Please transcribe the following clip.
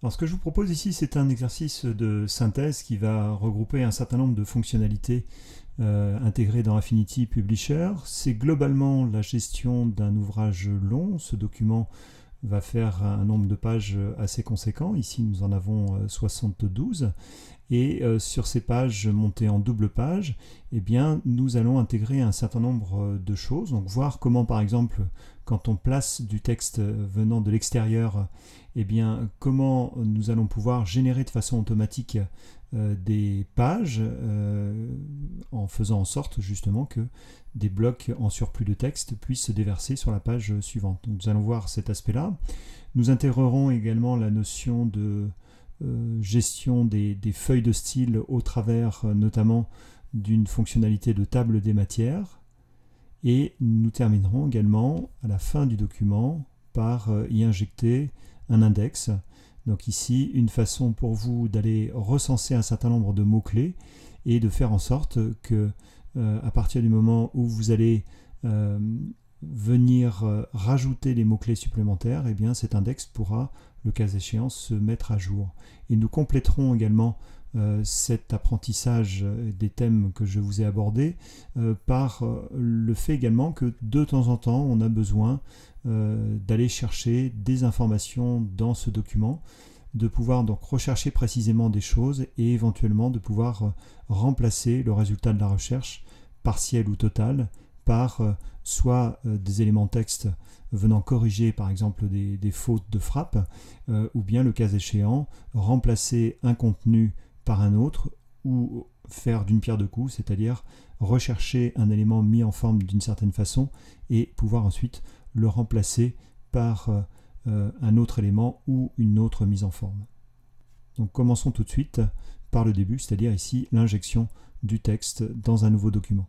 Alors ce que je vous propose ici, c'est un exercice de synthèse qui va regrouper un certain nombre de fonctionnalités intégrées dans Affinity Publisher. C'est globalement la gestion d'un ouvrage long. Ce document va faire un nombre de pages assez conséquent. Ici, nous en avons 72. Et sur ces pages montées en double page, eh bien, nous allons intégrer un certain nombre de choses. Donc voir comment, par exemple, quand on place du texte venant de l'extérieur, eh bien, comment nous allons pouvoir générer de façon automatique des pages en faisant en sorte justement que des blocs en surplus de texte puissent se déverser sur la page suivante. Donc, nous allons voir cet aspect-là. Nous intégrerons également la notion de gestion des feuilles de style au travers notamment d'une fonctionnalité de table des matières. Et nous terminerons également à la fin du document par y injecter un index. Donc ici, une façon pour vous d'aller recenser un certain nombre de mots-clés et de faire en sorte que à partir du moment où vous allez venir rajouter des mots-clés supplémentaires, eh bien cet index pourra, le cas échéant, se mettre à jour. Et nous compléterons également cet apprentissage des thèmes que je vous ai abordés par le fait également que de temps en temps, on a besoin d'aller chercher des informations dans ce document, de pouvoir donc rechercher précisément des choses et éventuellement de pouvoir remplacer le résultat de la recherche, partielle ou totale, par soit des éléments texte venant corriger par exemple des fautes de frappe, ou bien le cas échéant, remplacer un contenu par un autre ou faire d'une pierre deux coups, c'est-à-dire rechercher un élément mis en forme d'une certaine façon et pouvoir ensuite le remplacer par un autre élément ou une autre mise en forme. Donc commençons tout de suite par le début, c'est-à-dire ici l'injection du texte dans un nouveau document.